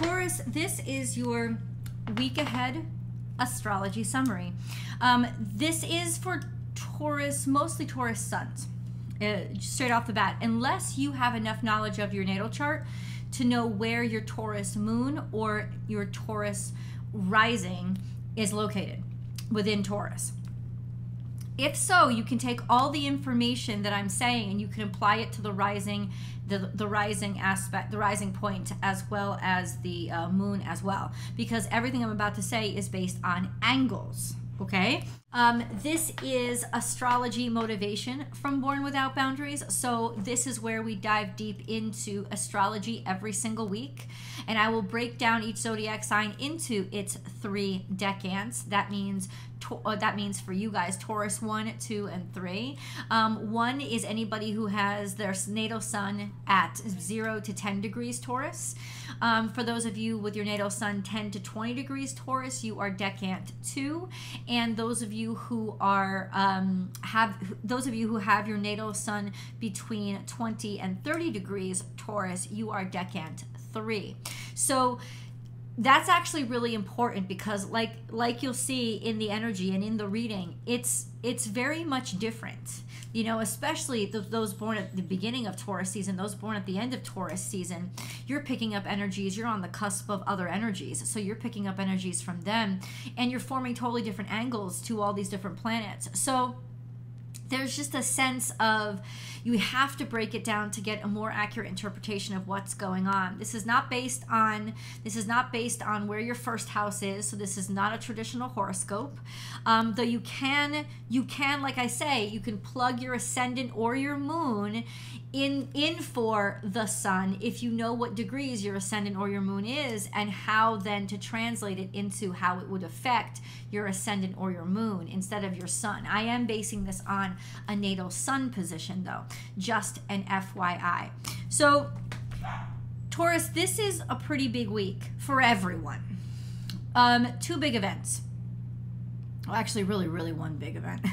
Taurus, this is your week ahead astrology summary. This is for Taurus, mostly Taurus suns, straight off the bat, unless you have enough knowledge of your natal chart to know where your Taurus moon or your Taurus rising is located within Taurus. If so, you can take all the information that I'm saying and you can apply it to the rising, the rising aspect, the rising point, as well as the moon as well, because everything I'm about to say is based on angles. Okay, this is astrology motivation from Born Without Boundaries. So this is where we dive deep into astrology every single week, and I will break down each zodiac sign into its 3 decans. That means for you guys, Taurus 1, 2, and 3. 1 is anybody who has their natal sun at 0 to 10 degrees Taurus. For those of you with your natal sun 10 to 20 degrees Taurus, you are decant 2. And those of you who are have your natal sun between 20 and 30 degrees Taurus, you are decant 3. So that's actually really important, because like you'll see in the energy and in the reading, it's very much different, you know, especially those born at the beginning of Taurus season, those born at the end of Taurus season. You're picking up energies, you're on the cusp of other energies, so you're picking up energies from them, and you're forming totally different angles to all these different planets. So there's just a sense of you have to break it down to get a more accurate interpretation of what's going on. This is not based on where your first house is, so this is not a traditional horoscope. Though you can, like I say, you can plug your ascendant or your moon in for the sun if you know what degrees your ascendant or your moon is, and how then to translate it into how it would affect your ascendant or your moon instead of your sun. I am basing this on a natal sun position though, just an FYI. So Taurus, this is a pretty big week for everyone. 2 big events. Well, actually really one big event.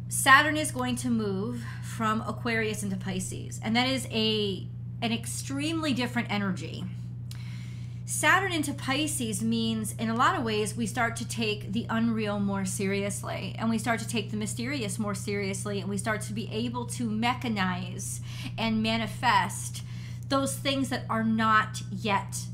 Saturn is going to move from Aquarius into Pisces, and that is an extremely different energy. Saturn into Pisces means, in a lot of ways, we start to take the unreal more seriously, and we start to take the mysterious more seriously, and we start to be able to mechanize and manifest those things that are not yet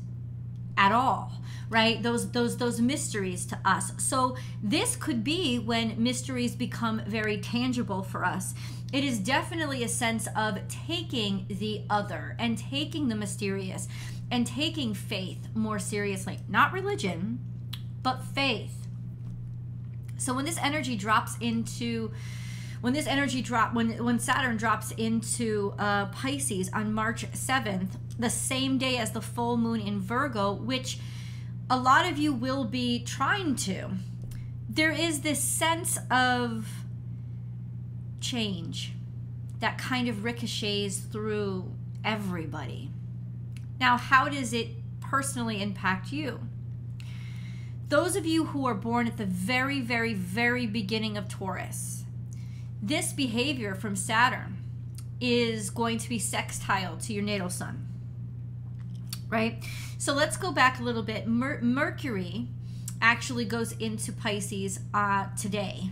at all, right? Those mysteries to us. So this could be when mysteries become very tangible for us. It is definitely a sense of taking the other and taking the mysterious and taking faith more seriously. Not religion, but faith. So when this energy drops into, when Saturn drops into Pisces on March 7th, the same day as the full moon in Virgo, which a lot of you will be trying to, there is this sense of change that kind of ricochets through everybody. Now, how does it personally impact you? Those of you who are born at the very beginning of Taurus, this behavior from Saturn is going to be sextile to your natal sun, right? So let's go back a little bit. Mercury actually goes into Pisces today.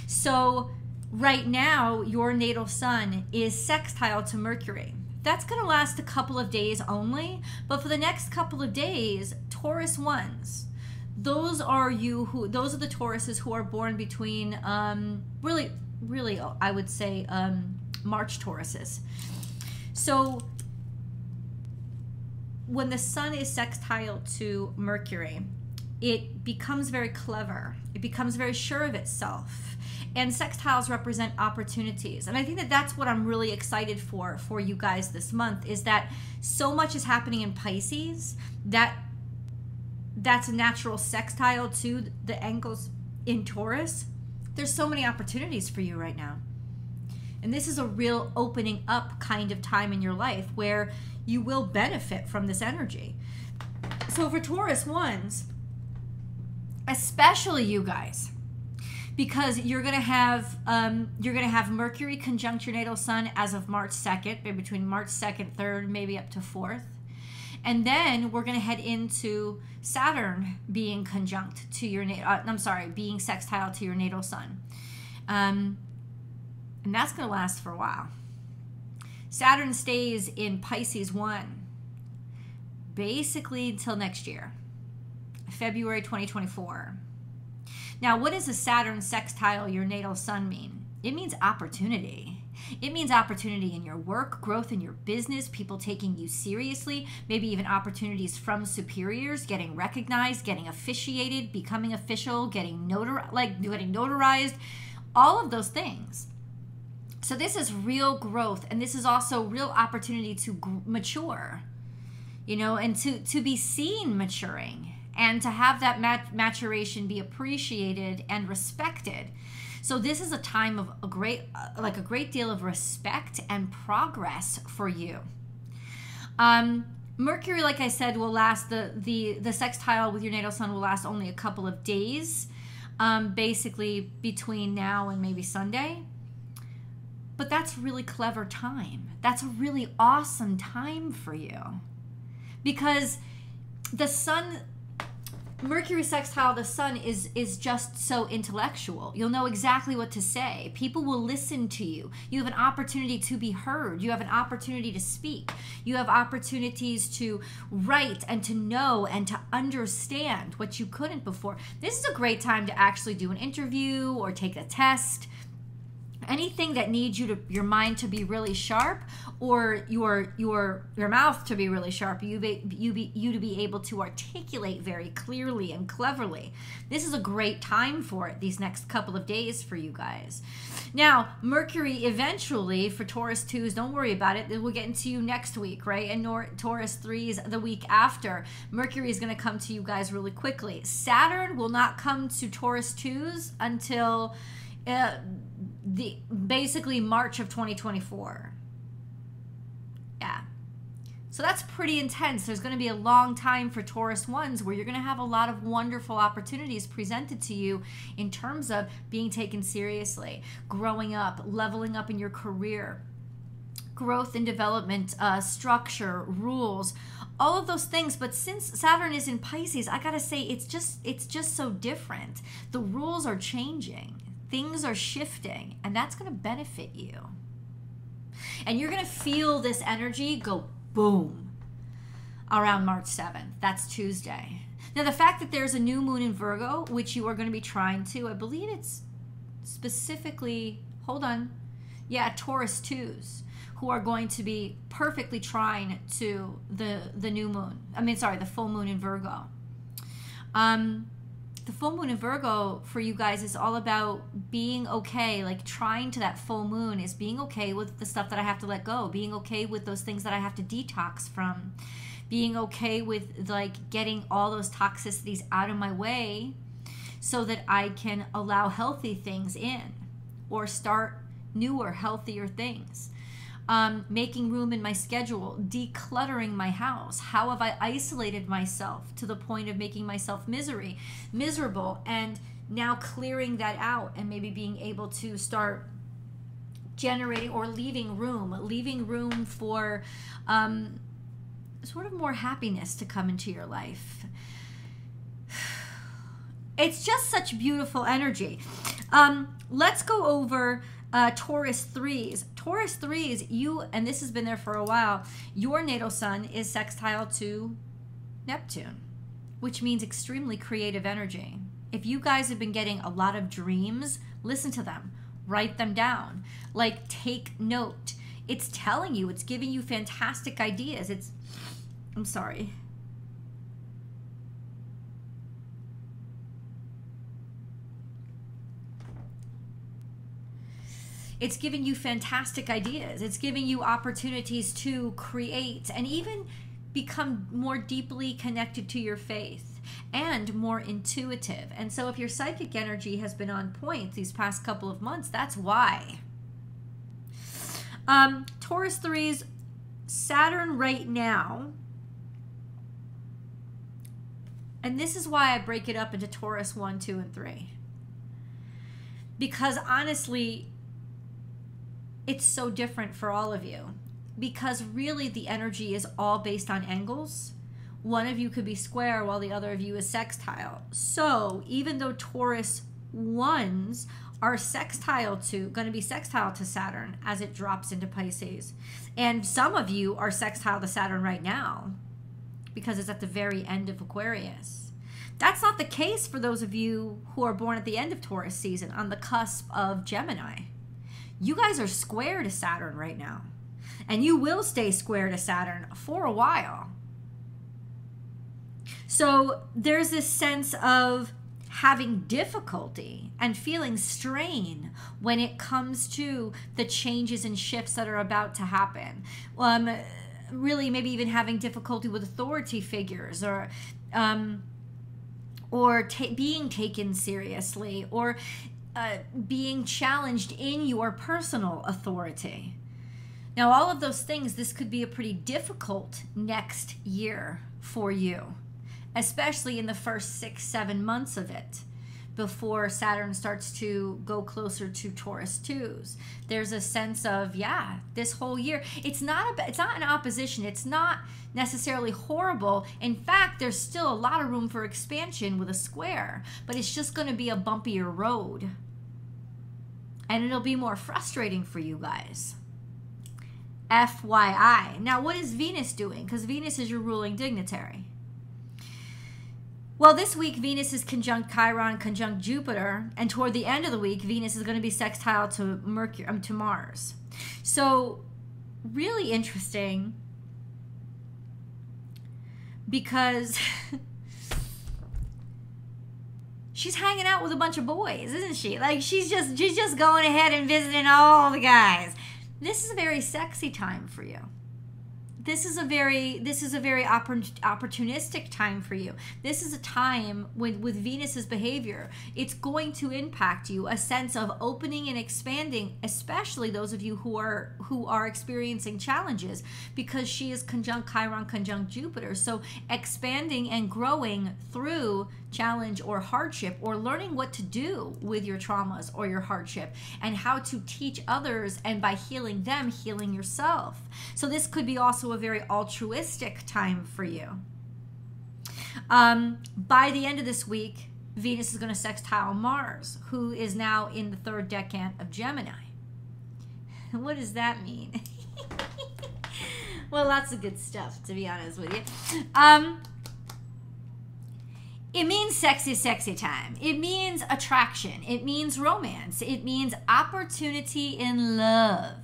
So right now, your natal sun is sextile to Mercury. That's going to last a couple of days only, but for the next couple of days, Taurus ones, those are the Tauruses who are born between really I would say March Tauruses. So when the sun is sextile to Mercury, it becomes very clever. It becomes very sure of itself. And sextiles represent opportunities. And I think that that's what I'm really excited for you guys this month, is that so much is happening in Pisces that's a natural sextile to the angles in Taurus. There's so many opportunities for you right now. And this is a real opening up kind of time in your life where you will benefit from this energy. So for Taurus ones, especially you guys, because you're gonna have Mercury conjunct your natal sun as of March 2nd, maybe between March 2nd, 3rd, maybe up to 4th. And then we're going to head into Saturn being conjunct to your being sextile to your natal sun. And that's going to last for a while. Saturn stays in Pisces 1 basically until next year, February 2024. Now, what does a Saturn sextile your natal sun mean? It means opportunity. It means opportunity in your work, growth in your business, people taking you seriously, maybe even opportunities from superiors, getting recognized, getting officiated, becoming official, getting notarized, all of those things. So this is real growth, and this is also real opportunity to mature, you know, and to be seen maturing, and to have that maturation be appreciated and respected. So this is a time of a great deal of respect and progress for you. Mercury, like I said, will last, the sextile with your natal sun will last only a couple of days, basically between now and maybe Sunday. But that's really clever time. That's a really awesome time for you. Because the sun, Mercury sextile the sun is just so intellectual. You'll know exactly what to say. People will listen to you. You have an opportunity to be heard. You have an opportunity to speak. You have opportunities to write and to know and to understand what you couldn't before. This is a great time to actually do an interview or take a test. Anything that needs your mind to be really sharp, or your mouth to be really sharp, you to be able to articulate very clearly and cleverly. This is a great time for it, these next couple of days for you guys. Now, Mercury eventually, for Taurus 2s, don't worry about it. We'll get into you next week, right? And Taurus 3s the week after. Mercury is going to come to you guys really quickly. Saturn will not come to Taurus 2s until basically March of 2024. Yeah. So that's pretty intense. There's going to be a long time for Taurus 1s where you're going to have a lot of wonderful opportunities presented to you in terms of being taken seriously, growing up, leveling up in your career, growth and development, structure, rules, all of those things. But since Saturn is in Pisces, I gotta say, it's just so different. The rules are changing. Things are shifting, and that's going to benefit you. And you're going to feel this energy go boom around March 7th. That's Tuesday. Now, the fact that there's a new moon in Virgo, which you are going to be trying to, I believe it's specifically, Taurus 2s, who are going to be perfectly trine to the new moon. The full moon in Virgo. The full moon in Virgo for you guys is all about being okay. Like, trying to that full moon is being okay with the stuff that I have to let go, being okay with those things that I have to detox from, being okay with like getting all those toxicities out of my way so that I can allow healthy things in or start newer, healthier things. Making room in my schedule, decluttering my house. How have I isolated myself to the point of making myself miserable, and now clearing that out and maybe being able to start generating or leaving room for sort of more happiness to come into your life. It's just such beautiful energy. Let's go over Taurus 3s. Taurus 3s, and this has been there for a while, your natal sun is sextile to Neptune, which means extremely creative energy. If you guys have been getting a lot of dreams, listen to them, write them down, like take note. It's telling you, it's giving you fantastic ideas. It's giving you fantastic ideas. It's giving you opportunities to create and even become more deeply connected to your faith and more intuitive. And so if your psychic energy has been on point these past couple of months, that's why. Taurus 3s, Saturn right now, and this is why I break it up into Taurus 1, 2, and 3. Because honestly, it's so different for all of you, because really the energy is all based on angles. one of you could be square while the other of you is sextile. So even though Taurus ones are going to be sextile to Saturn as it drops into Pisces, and some of you are sextile to Saturn right now because it's at the very end of Aquarius. That's not the case for those of you who are born at the end of Taurus season, on the cusp of Gemini. You guys are square to Saturn right now, and you will stay square to Saturn for a while. So there's this sense of having difficulty and feeling strain when it comes to the changes and shifts that are about to happen. Really, maybe even having difficulty with authority figures, or being taken seriously, or being challenged in your personal authority. Now, all of those things, this could be a pretty difficult next year for you, especially in the first 6-7 months of it, before Saturn starts to go closer to Taurus 2s. There's a sense of, yeah, this whole year, it's not an opposition. It's not necessarily horrible. In fact, there's still a lot of room for expansion with a square, but it's just going to be a bumpier road. And it'll be more frustrating for you guys. FYI. Now, what is Venus doing? Because Venus is your ruling dignitary. Well, this week, Venus is conjunct Chiron, conjunct Jupiter, and toward the end of the week, Venus is going to be sextile to to Mars. So, really interesting, because she's hanging out with a bunch of boys, isn't she? Like, she's just going ahead and visiting all the guys. This is a very sexy time for you. This is a very opportunistic time for you. This is a time with Venus's behavior. It's going to impact you, a sense of opening and expanding, especially those of you who are experiencing challenges, because she is conjunct Chiron, conjunct Jupiter. So expanding and growing through challenge or hardship, or learning what to do with your traumas or your hardship, and how to teach others, and by healing them, healing yourself. So this could be also a very altruistic time for you. By the end of this week, Venus is going to sextile Mars, who is now in the 3rd decan of Gemini. What does that mean? Well, lots of good stuff, to be honest with you. It means sexy, sexy time. It means attraction. It means romance. It means opportunity in love.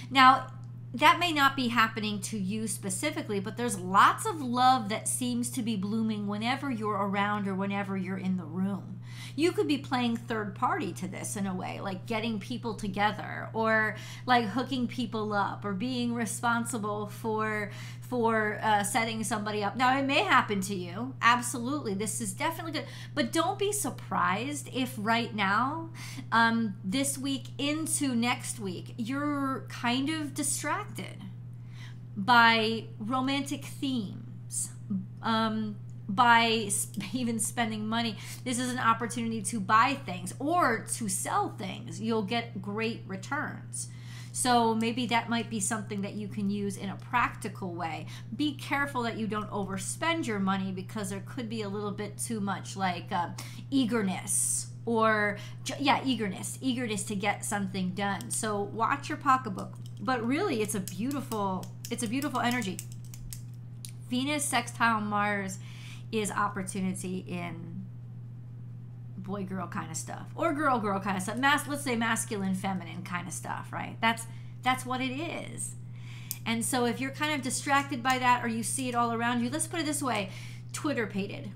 Now, that may not be happening to you specifically, but there's lots of love that seems to be blooming whenever you're around or whenever you're in the room. You could be playing third party to this in a way, like getting people together, or like hooking people up, or being responsible for setting somebody up. Now, it may happen to you. Absolutely. This is definitely good. But don't be surprised if right now, this week into next week, you're kind of distracted by romantic themes, by even spending money. This is an opportunity to buy things or to sell things. You'll get great returns. So maybe that might be something that you can use in a practical way. Be careful that you don't overspend your money, because there could be a little bit too much like eagerness, or eagerness to get something done. So watch your pocketbook. But really, it's a beautiful energy. Venus sextile Mars is opportunity in boy-girl kind of stuff, or girl-girl kind of stuff. Let's say masculine-feminine kind of stuff, right? That's what it is. And so if you're kind of distracted by that, or you see it all around you, let's put it this way, Twitter-pated.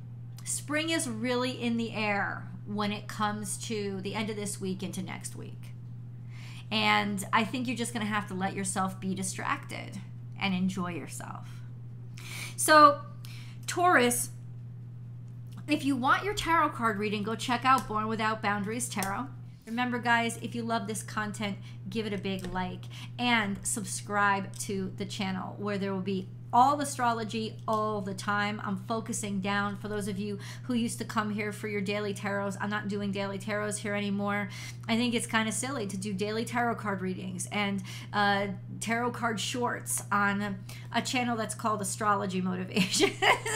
Spring is really in the air when it comes to the end of this week into next week. And I think you're just going to have to let yourself be distracted and enjoy yourself. So, Taurus, if you want your tarot card reading, go check out Born Without Boundaries Tarot. Remember, guys, if you love this content, give it a big like and subscribe to the channel, where there will be all astrology all the time. I'm focusing down. For those of you who used to come here for your daily tarots, I'm not doing daily tarots here anymore. I think it's kind of silly to do daily tarot card readings and tarot card shorts on a channel that's called Astrology Motivation.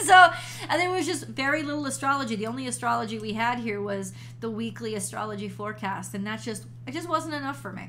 So there was just very little astrology. The only astrology we had here was the weekly astrology forecast, and it just wasn't enough for me.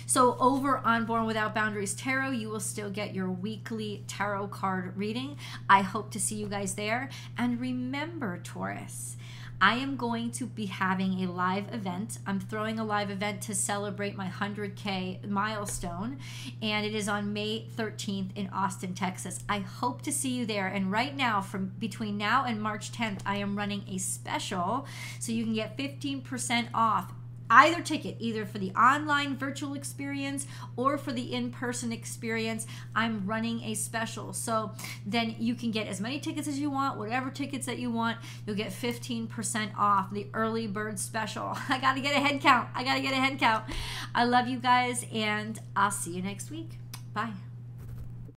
So over on Born Without Boundaries Tarot, you will still get your weekly tarot card reading. I hope to see you guys there. And remember, Taurus, I am going to be having a live event. I'm throwing a live event to celebrate my 100K milestone, and it is on May 13th in Austin, Texas. I hope to see you there. And right now, from between now and March 10th, I am running a special, so you can get 15% off either ticket, either for the online virtual experience or for the in-person experience. I'm running a special, so then you can get as many tickets as you want, whatever tickets that you want. You'll get 15% off the early bird special. I gotta get a head count. I love you guys, and I'll see you next week. Bye.